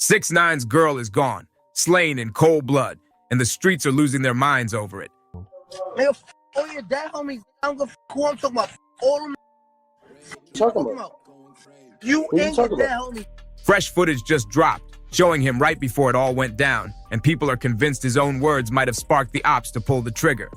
6ix9ine's girl is gone, slain in cold blood, and the streets are losing their minds over it. Nigga, all your dad homies, I don't give a fuck who I'm talking about. All them Talking about? you Who you ain't your talking dad about? homie. Fresh footage just dropped, showing him right before it all went down, and people are convinced his own words might have sparked the ops to pull the trigger.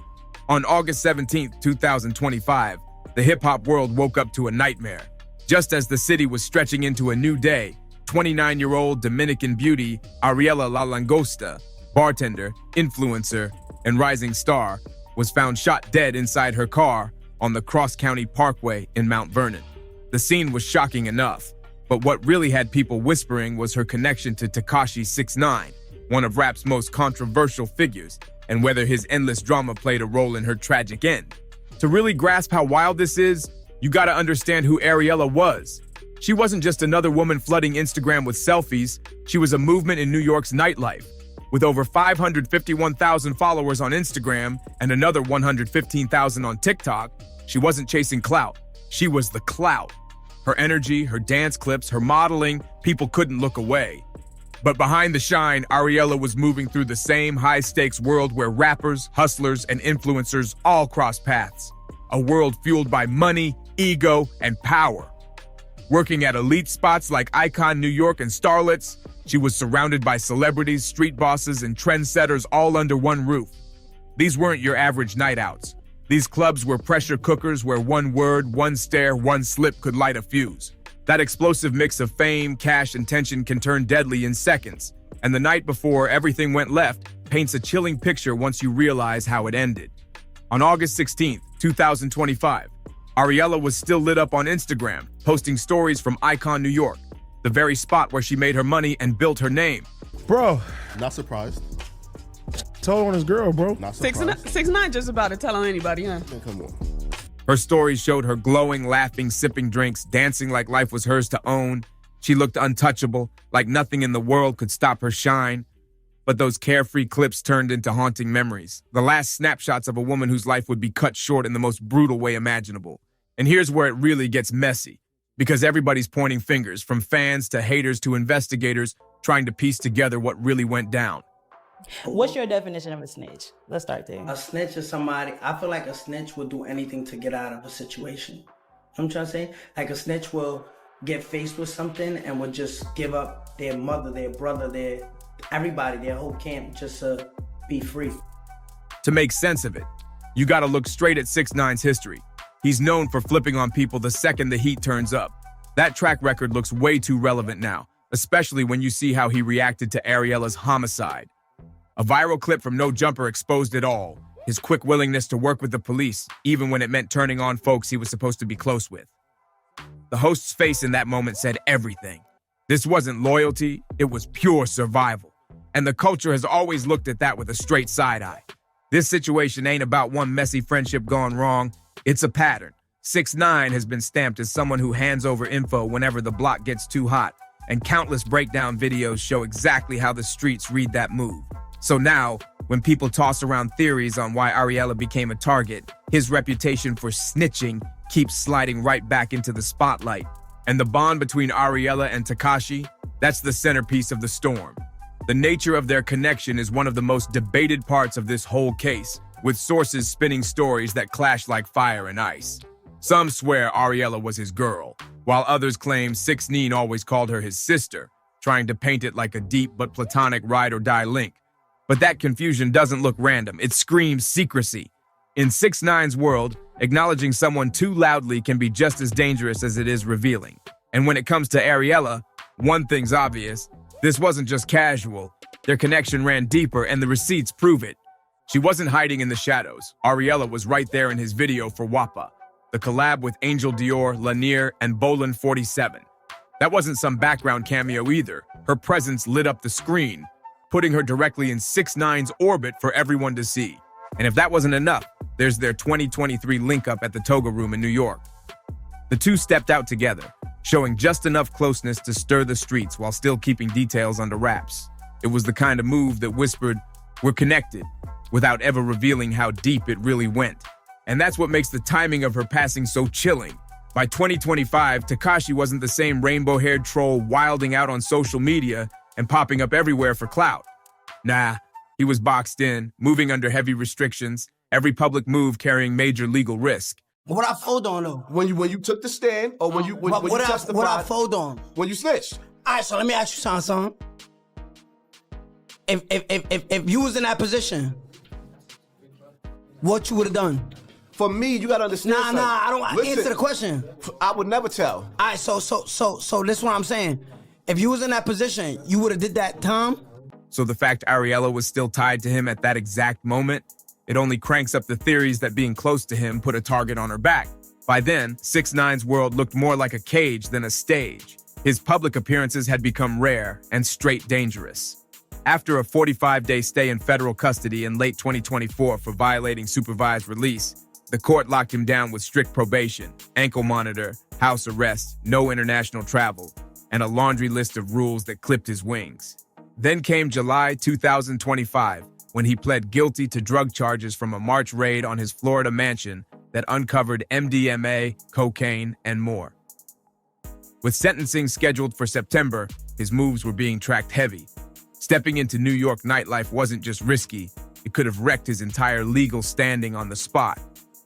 On August 17th, 2025, the hip-hop world woke up to a nightmare. Just as the city was stretching into a new day, 29-year-old Dominican beauty Ariela La Langosta, bartender, influencer, and rising star, was found shot dead inside her car on the Cross County Parkway in Mount Vernon. The scene was shocking enough, but what really had people whispering was her connection to Tekashi 6ix9ine, one of rap's most controversial figures, and whether his endless drama played a role in her tragic end. To really grasp how wild this is, you gotta understand who Ariela was. She wasn't just another woman flooding Instagram with selfies, she was a movement in New York's nightlife. With over 551,000 followers on Instagram and another 115,000 on TikTok, she wasn't chasing clout, she was the clout. Her energy, her dance clips, her modeling, people couldn't look away. But behind the shine, Ariela was moving through the same high-stakes world where rappers, hustlers, and influencers all cross paths. A world fueled by money, ego, and power. Working at elite spots like Icon New York and Starlets, she was surrounded by celebrities, street bosses, and trendsetters all under one roof. These weren't your average night outs. These clubs were pressure cookers where one word, one stare, one slip could light a fuse. That explosive mix of fame, cash, and tension can turn deadly in seconds. And the night before everything went left paints a chilling picture once you realize how it ended. On August 16th, 2025, Ariela was still lit up on Instagram, posting stories from Icon New York, the very spot where she made her money and built her name. Bro, Not surprised. told on his girl, bro. Not surprised. 6ix9ine just about to tell on anybody, huh? Man, come on. Her stories showed her glowing, laughing, sipping drinks, dancing like life was hers to own. She looked untouchable, like nothing in the world could stop her shine. But those carefree clips turned into haunting memories, the last snapshots of a woman whose life would be cut short in the most brutal way imaginable. And here's where it really gets messy, because everybody's pointing fingers, from fans to haters to investigators, trying to piece together what really went down. What's your definition of a snitch? Let's start there. A snitch is somebody, I feel like a snitch will do anything to get out of a situation. You know what I'm trying to say? Like a snitch will get faced with something and will just give up their mother, their brother, everybody, their whole camp just to be free. To make sense of it, you gotta look straight at 6ix9ine's history. He's known for flipping on people the second the heat turns up. That track record looks way too relevant now, especially when you see how he reacted to Ariela's homicide. A viral clip from No Jumper exposed it all, his quick willingness to work with the police, even when it meant turning on folks he was supposed to be close with. The host's face in that moment said everything. This wasn't loyalty, it was pure survival. And the culture has always looked at that with a straight side eye. This situation ain't about one messy friendship gone wrong, it's a pattern. 6ix9ine has been stamped as someone who hands over info whenever the block gets too hot, and countless breakdown videos show exactly how the streets read that move. So now, when people toss around theories on why Ariela became a target, his reputation for snitching keeps sliding right back into the spotlight. And the bond between Ariela and Tekashi, that's the centerpiece of the storm. The nature of their connection is one of the most debated parts of this whole case, with sources spinning stories that clash like fire and ice. Some swear Ariela was his girl, while others claim 6ix9ine always called her his sister, trying to paint it like a deep but platonic ride-or-die link. But that confusion doesn't look random, it screams secrecy. In 6ix9ine's world, acknowledging someone too loudly can be just as dangerous as it is revealing. And when it comes to Ariela, one thing's obvious. This wasn't just casual. Their connection ran deeper, and the receipts prove it. She wasn't hiding in the shadows. Ariela was right there in his video for WAPA, the collab with Angel Dior, Lanier, and Bolin 47. That wasn't some background cameo either. Her presence lit up the screen, putting her directly in 6ix9ine's orbit for everyone to see. And if that wasn't enough, there's their 2023 link-up at the Toga Room in New York. The two stepped out together, showing just enough closeness to stir the streets while still keeping details under wraps. It was the kind of move that whispered, "We're connected," without ever revealing how deep it really went. And that's what makes the timing of her passing so chilling. By 2025, Tekashi wasn't the same rainbow-haired troll wilding out on social media, and popping up everywhere for clout. Nah, he was boxed in, moving under heavy restrictions, every public move carrying major legal risk. What I fold on though? When you took the stand, or when you testified? What I fold on? When you snitched. All right, so let me ask you something. If you was in that position, what you would have done? For me, you gotta understand. Nah, I don't. Listen, answer the question. I would never tell. All right, so this is what I'm saying. If you was in that position, you would have did that time. So the fact Ariela was still tied to him at that exact moment, it only cranks up the theories that being close to him put a target on her back. By then, 6ix9ine's world looked more like a cage than a stage. His public appearances had become rare and straight dangerous. After a 45-day stay in federal custody in late 2024 for violating supervised release, the court locked him down with strict probation, ankle monitor, house arrest, no international travel, and a laundry list of rules that clipped his wings. Then came July 2025, when he pled guilty to drug charges from a March raid on his Florida mansion that uncovered MDMA, cocaine, and more. With sentencing scheduled for September, his moves were being tracked heavy. Stepping into New York nightlife wasn't just risky, it could have wrecked his entire legal standing on the spot.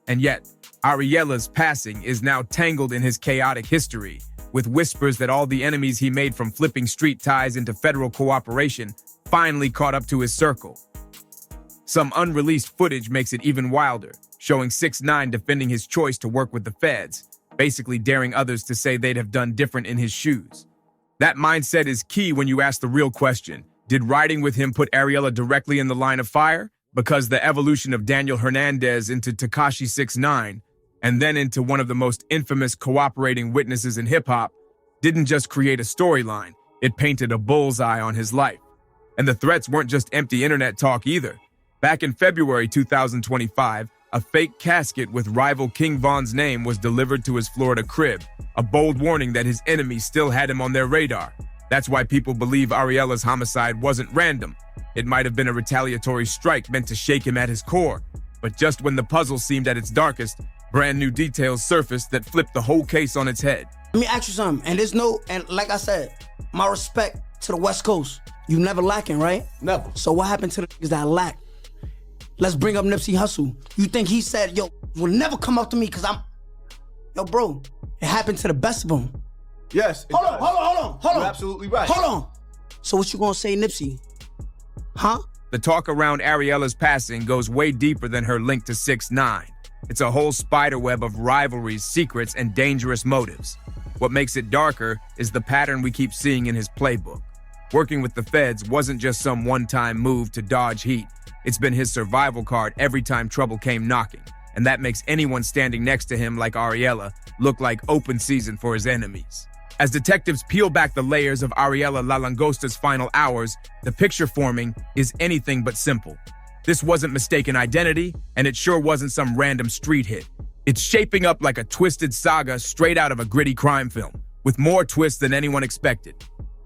And yet, Ariela's passing is now tangled in his chaotic history, with whispers that all the enemies he made from flipping street ties into federal cooperation finally caught up to his circle. Some unreleased footage makes it even wilder, showing 6ix9ine defending his choice to work with the feds, basically daring others to say they'd have done different in his shoes. That mindset is key when you ask the real question: did riding with him put Ariela directly in the line of fire? Because the evolution of Daniel Hernandez into Tekashi 6ix9ine, and then into one of the most infamous cooperating witnesses in hip-hop, didn't just create a storyline, it painted a bullseye on his life. And the threats weren't just empty internet talk either. Back in February 2025, a fake casket with rival King Von's name was delivered to his Florida crib, a bold warning that his enemies still had him on their radar. That's why people believe Ariela's homicide wasn't random. It might have been a retaliatory strike meant to shake him at his core. But just when the puzzle seemed at its darkest, brand new details surfaced that flipped the whole case on its head. Let me ask you something, and like I said, my respect to the West Coast. You never lacking, right? Never. So what happened to the niggas that lack? Let's bring up Nipsey Hussle. You think he said, yo, will never come up to me because I'm... Yo, bro, it happened to the best of them. Yes. Hold on. You're absolutely right. Hold on. So what you gonna say, Nipsey? Huh? The talk around Ariela's passing goes way deeper than her link to 6ix9ine. It's a whole spiderweb of rivalries, secrets, and dangerous motives. What makes it darker is the pattern we keep seeing in his playbook. Working with the feds wasn't just some one-time move to dodge heat. It's been his survival card every time trouble came knocking, and that makes anyone standing next to him like Ariela look like open season for his enemies. As detectives peel back the layers of Ariela La Langosta's final hours, the picture forming is anything but simple. This wasn't mistaken identity, and it sure wasn't some random street hit. It's shaping up like a twisted saga straight out of a gritty crime film, with more twists than anyone expected.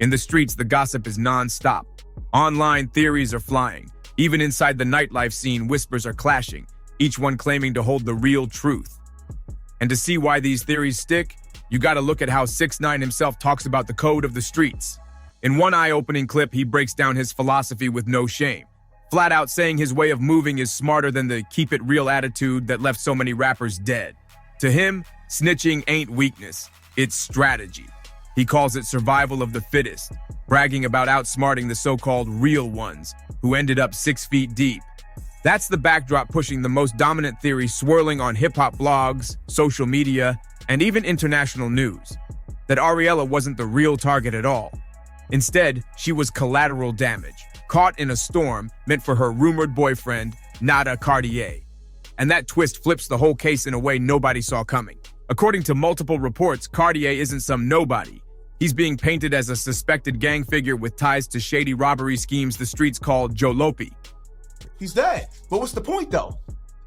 In the streets, the gossip is non-stop. Online theories are flying. Even inside the nightlife scene, whispers are clashing, each one claiming to hold the real truth. And to see why these theories stick, you gotta look at how 6ix9ine himself talks about the code of the streets. In one eye-opening clip, he breaks down his philosophy with no shame, flat out saying his way of moving is smarter than the keep-it-real attitude that left so many rappers dead. To him, snitching ain't weakness, it's strategy. He calls it survival of the fittest, bragging about outsmarting the so-called real ones, who ended up 6 feet deep. That's the backdrop pushing the most dominant theory swirling on hip-hop blogs, social media, and even international news, that Ariela wasn't the real target at all. Instead, she was collateral damage, caught in a storm meant for her rumored boyfriend, Nada Cartier. And that twist flips the whole case in a way nobody saw coming. According to multiple reports, Cartier isn't some nobody. He's being painted as a suspected gang figure with ties to shady robbery schemes the streets call Jolopi. He's dead. But what's the point, though?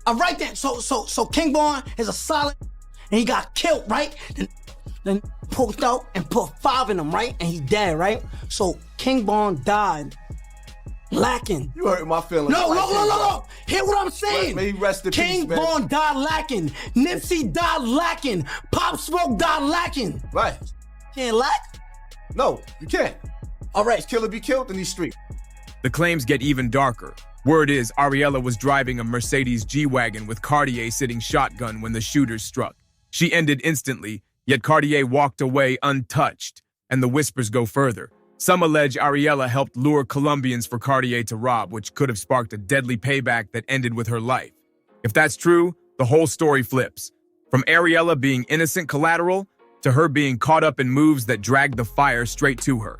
All right then. So King Von is a solid, and he got killed, right? Then pulled out and put 5 in him, right? And he dead, right? So King Von died lacking. You hurt my feelings. No. Hear what I'm saying? May he rest in King peace, man. Von died lacking. Nipsey died lacking. Pop Smoke died lacking. Right. Can't lack? No, you can't. All right. Killer be killed in these streets. The claims get even darker. Word is Ariela was driving a Mercedes G-Wagon with Cartier sitting shotgun when the shooters struck. She ended instantly, yet Cartier walked away untouched, and the whispers go further. Some allege Ariela helped lure Colombians for Cartier to rob, which could have sparked a deadly payback that ended with her life. If that's true, the whole story flips. From Ariela being innocent collateral to her being caught up in moves that dragged the fire straight to her.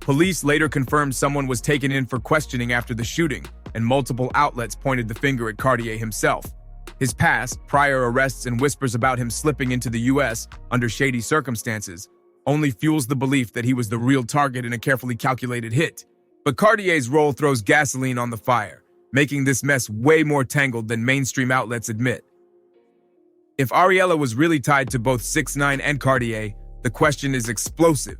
Police later confirmed someone was taken in for questioning after the shooting, and multiple outlets pointed the finger at Cartier himself. His past, prior arrests, and whispers about him slipping into the U.S. under shady circumstances only fuels the belief that he was the real target in a carefully calculated hit. But Cartier's role throws gasoline on the fire, making this mess way more tangled than mainstream outlets admit. If Ariela was really tied to both 6ix9ine and Cartier, the question is explosive.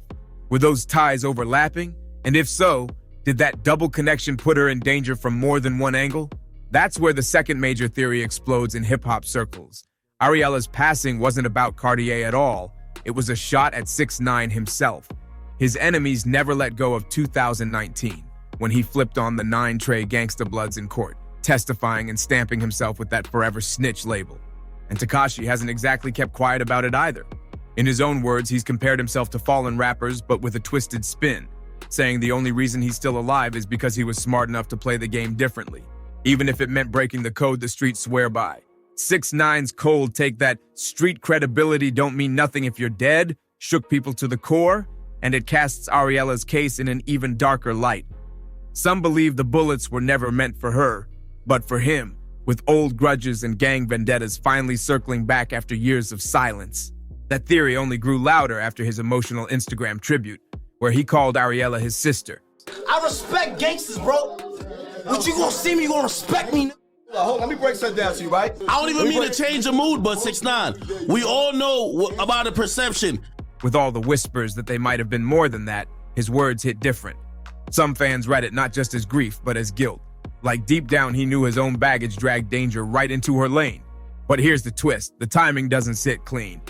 Were those ties overlapping? And if so, did that double connection put her in danger from more than one angle? That's where the second major theory explodes in hip-hop circles. Ariela's passing wasn't about Cartier at all. It was a shot at 6ix9ine himself. His enemies never let go of 2019, when he flipped on the 9 Trey Gangsta Bloods in court, testifying and stamping himself with that forever snitch label. And Tekashi hasn't exactly kept quiet about it either. In his own words, he's compared himself to fallen rappers, but with a twisted spin, saying the only reason he's still alive is because he was smart enough to play the game differently, even if it meant breaking the code the streets swear by. 6ix9ine's cold take that street credibility don't mean nothing if you're dead shook people to the core, and it casts Ariela's case in an even darker light. Some believe the bullets were never meant for her, but for him, with old grudges and gang vendettas finally circling back after years of silence. That theory only grew louder after his emotional Instagram tribute, where he called Ariela his sister. I respect gangsters, bro. But you gonna see me, you gonna respect me. Hold on, let me break something down to you, right? I don't even mean to change the mood, but 6ix9ine, we all know about the perception. With all the whispers that they might have been more than that, his words hit different. Some fans read it not just as grief, but as guilt. Like deep down, he knew his own baggage dragged danger right into her lane. But here's the twist, the timing doesn't sit clean.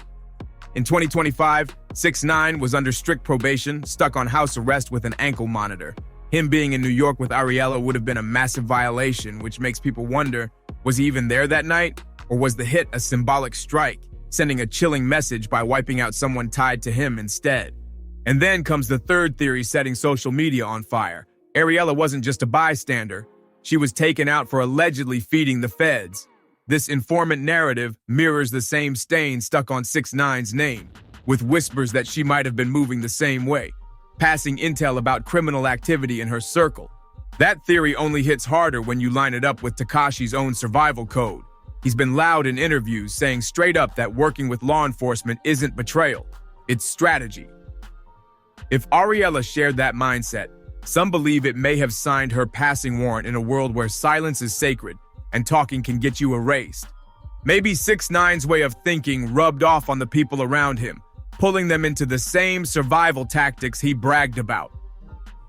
In 2025, 6ix9ine was under strict probation, stuck on house arrest with an ankle monitor. Him being in New York with Ariela would have been a massive violation, which makes people wonder, was he even there that night? Or was the hit a symbolic strike, sending a chilling message by wiping out someone tied to him instead? And then comes the third theory setting social media on fire. Ariela wasn't just a bystander. She was taken out for allegedly feeding the feds. This informant narrative mirrors the same stain stuck on 6ix9ine's name, with whispers that she might have been moving the same way, passing intel about criminal activity in her circle. That theory only hits harder when you line it up with Tekashi's own survival code. He's been loud in interviews saying straight up that working with law enforcement isn't betrayal, it's strategy. If Ariela shared that mindset, some believe it may have signed her passing warrant in a world where silence is sacred and talking can get you erased. Maybe 6ix9ine's way of thinking rubbed off on the people around him, pulling them into the same survival tactics he bragged about.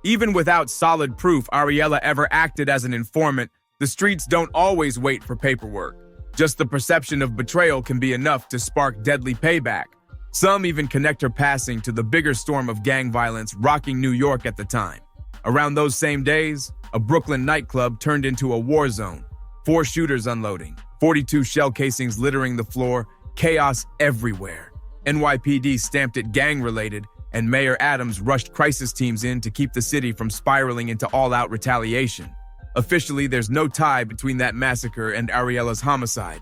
Even without solid proof Ariela ever acted as an informant, the streets don't always wait for paperwork. Just the perception of betrayal can be enough to spark deadly payback. Some even connect her passing to the bigger storm of gang violence rocking New York at the time. Around those same days, a Brooklyn nightclub turned into a war zone. 4 shooters unloading, 42 shell casings littering the floor, chaos everywhere. NYPD stamped it gang-related, and Mayor Adams rushed crisis teams in to keep the city from spiraling into all-out retaliation. Officially, there's no tie between that massacre and Ariela's homicide,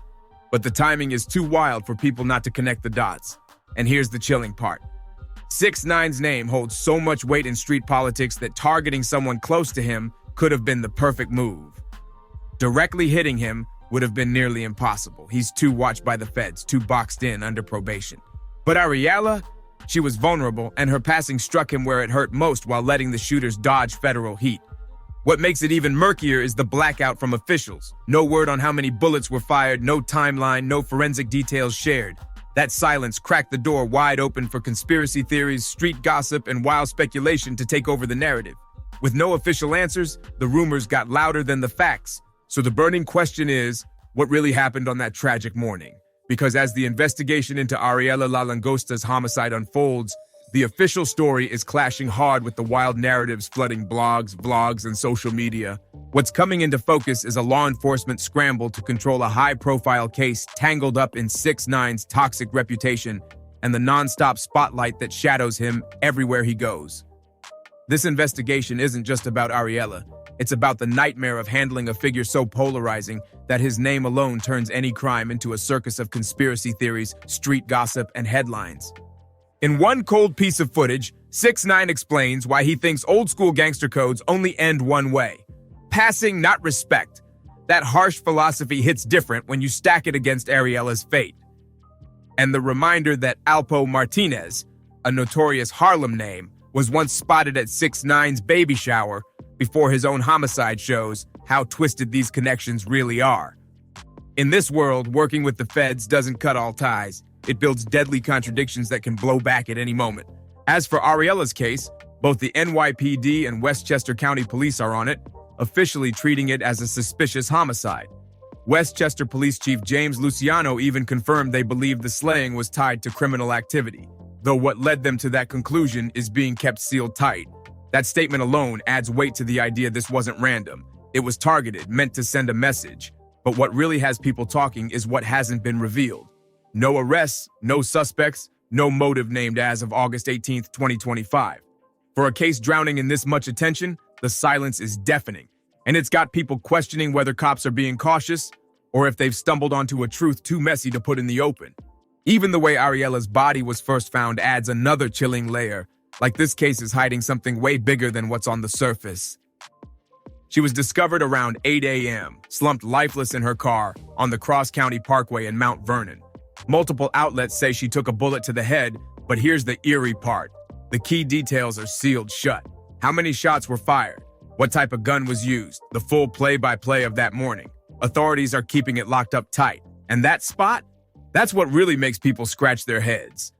but the timing is too wild for people not to connect the dots. And here's the chilling part. 6ix9ine's name holds so much weight in street politics that targeting someone close to him could have been the perfect move. Directly hitting him would have been nearly impossible. He's too watched by the feds, too boxed in under probation. But Ariela, she was vulnerable, and her passing struck him where it hurt most while letting the shooters dodge federal heat. What makes it even murkier is the blackout from officials. No word on how many bullets were fired, no timeline, no forensic details shared. That silence cracked the door wide open for conspiracy theories, street gossip, and wild speculation to take over the narrative. With no official answers, the rumors got louder than the facts. So the burning question is, what really happened on that tragic morning? Because as the investigation into Ariela La Langosta's homicide unfolds, The official story is clashing hard with the wild narratives flooding blogs, vlogs, and social media. What's coming into focus is a law enforcement scramble to control a high-profile case tangled up in 6ix9ine's toxic reputation and the non-stop spotlight that shadows him everywhere he goes. This investigation isn't just about Ariela. It's about the nightmare of handling a figure so polarizing that his name alone turns any crime into a circus of conspiracy theories, street gossip, and headlines. In one cold piece of footage, 6ix9ine explains why he thinks old-school gangster codes only end one way. Passing, not respect. That harsh philosophy hits different when you stack it against Ariela's fate. And the reminder that Alpo Martinez, a notorious Harlem name, was once spotted at 6ix9ine's baby shower before his own homicide shows how twisted these connections really are. In this world, working with the feds doesn't cut all ties. It builds deadly contradictions that can blow back at any moment. As for Ariela's case, both the NYPD and Westchester County Police are on it, officially treating it as a suspicious homicide. Westchester Police Chief James Luciano even confirmed they believe the slaying was tied to criminal activity, though what led them to that conclusion is being kept sealed tight. That statement alone adds weight to the idea this wasn't random. It was targeted, meant to send a message. But what really has people talking is what hasn't been revealed. No arrests, no suspects, no motive named as of August 18, 2025. For a case drowning in this much attention, the silence is deafening, and it's got people questioning whether cops are being cautious or if they've stumbled onto a truth too messy to put in the open. Even the way Ariela's body was first found adds another chilling layer, like this case is hiding something way bigger than what's on the surface. She was discovered around 8 a.m., slumped lifeless in her car on the Cross County Parkway in Mount Vernon. Multiple outlets say she took a bullet to the head, but here's the eerie part. The key details are sealed shut. How many shots were fired? What type of gun was used? The full play-by-play of that morning. Authorities are keeping it locked up tight. And that spot? That's what really makes people scratch their heads.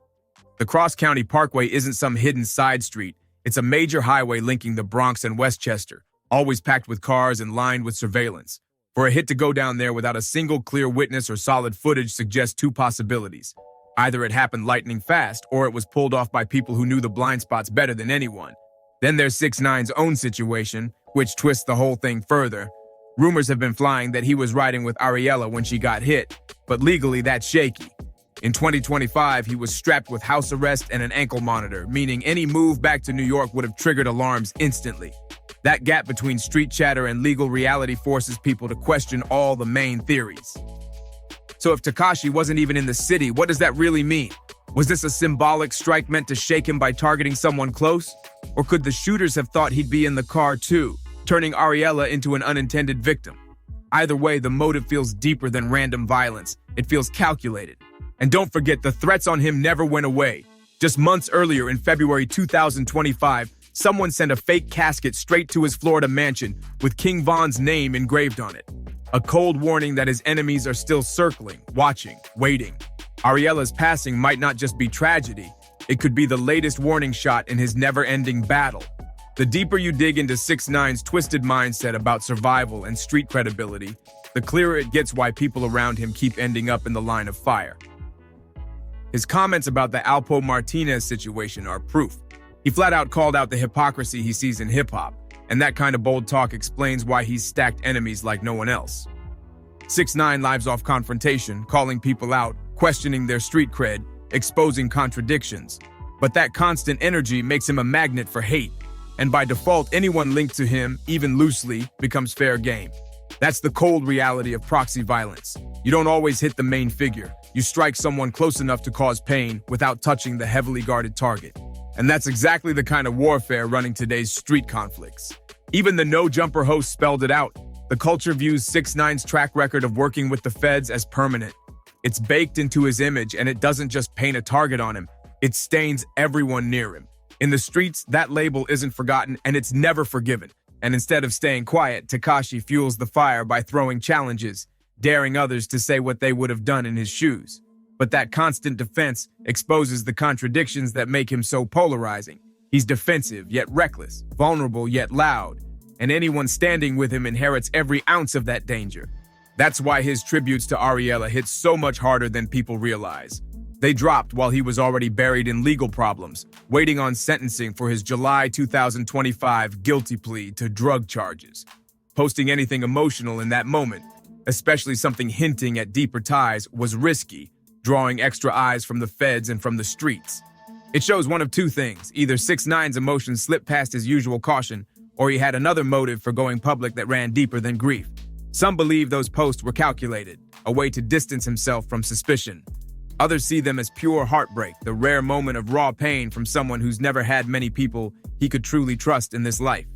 The Cross County Parkway isn't some hidden side street. It's a major highway linking the Bronx and Westchester, always packed with cars and lined with surveillance. For a hit to go down there without a single clear witness or solid footage suggests two possibilities. Either it happened lightning fast, or it was pulled off by people who knew the blind spots better than anyone. Then there's 6ix9ine's own situation, which twists the whole thing further. Rumors have been flying that he was riding with Ariela when she got hit, but legally that's shaky. In 2025, he was strapped with house arrest and an ankle monitor, meaning any move back to New York would have triggered alarms instantly. That gap between street chatter and legal reality forces people to question all the main theories. So if Tekashi wasn't even in the city, what does that really mean? Was this a symbolic strike meant to shake him by targeting someone close? Or could the shooters have thought he'd be in the car too, turning Ariela into an unintended victim? Either way, the motive feels deeper than random violence. It feels calculated. And don't forget, the threats on him never went away. Just months earlier, in February 2025, someone sent a fake casket straight to his Florida mansion with King Von's name engraved on it. A cold warning that his enemies are still circling, watching, waiting. Ariela's passing might not just be tragedy. It could be the latest warning shot in his never-ending battle. The deeper you dig into 6ix9ine's twisted mindset about survival and street credibility, the clearer it gets why people around him keep ending up in the line of fire. His comments about the Alpo Martinez situation are proof. He flat out called out the hypocrisy he sees in hip-hop, and that kind of bold talk explains why he's stacked enemies like no one else. 6ix9ine lives off confrontation, calling people out, questioning their street cred, exposing contradictions. But that constant energy makes him a magnet for hate, and by default, anyone linked to him, even loosely, becomes fair game. That's the cold reality of proxy violence. You don't always hit the main figure. You strike someone close enough to cause pain without touching the heavily guarded target. And that's exactly the kind of warfare running today's street conflicts. Even the no-jumper host spelled it out. The culture views 6ix9ine's track record of working with the feds as permanent. It's baked into his image, and it doesn't just paint a target on him. It stains everyone near him. In the streets, that label isn't forgotten, and it's never forgiven. And instead of staying quiet, Tekashi fuels the fire by throwing challenges, daring others to say what they would have done in his shoes. But that constant defense exposes the contradictions that make him so polarizing. He's defensive, yet reckless, vulnerable, yet loud, and anyone standing with him inherits every ounce of that danger. That's why his tributes to Ariela hit so much harder than people realize. They dropped while he was already buried in legal problems, waiting on sentencing for his July 2025 guilty plea to drug charges. Posting anything emotional in that moment, especially something hinting at deeper ties, was risky, drawing extra eyes from the feds and from the streets. It shows one of two things: either 6ix9ine's emotions slipped past his usual caution, or he had another motive for going public that ran deeper than grief. Some believe those posts were calculated, a way to distance himself from suspicion. Others see them as pure heartbreak, the rare moment of raw pain from someone who's never had many people he could truly trust in this life.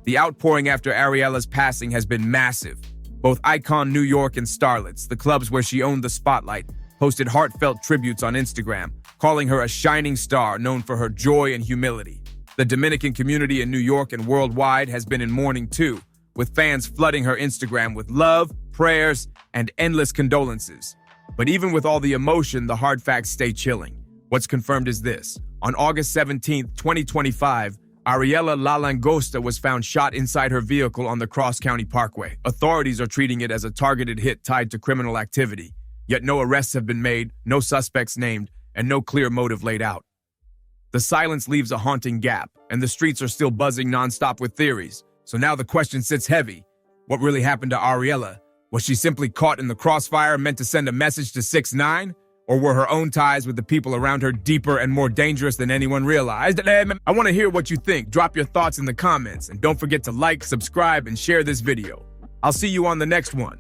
The outpouring after Ariela's passing has been massive. Both Icon New York and Starlets, the clubs where she owned the spotlight, posted heartfelt tributes on Instagram, calling her a shining star known for her joy and humility. The Dominican community in New York and worldwide has been in mourning too, with fans flooding her Instagram with love, prayers, and endless condolences. But even with all the emotion, the hard facts stay chilling. What's confirmed is this: on August 17, 2025, Ariela La Langosta was found shot inside her vehicle on the Cross County Parkway. Authorities are treating it as a targeted hit tied to criminal activity. Yet no arrests have been made, no suspects named, and no clear motive laid out. The silence leaves a haunting gap, and the streets are still buzzing nonstop with theories. So now the question sits heavy. What really happened to Ariela? Was she simply caught in the crossfire meant to send a message to 6ix9ine? Or were her own ties with the people around her deeper and more dangerous than anyone realized? I want to hear what you think. Drop your thoughts in the comments, and don't forget to like, subscribe, and share this video. I'll see you on the next one.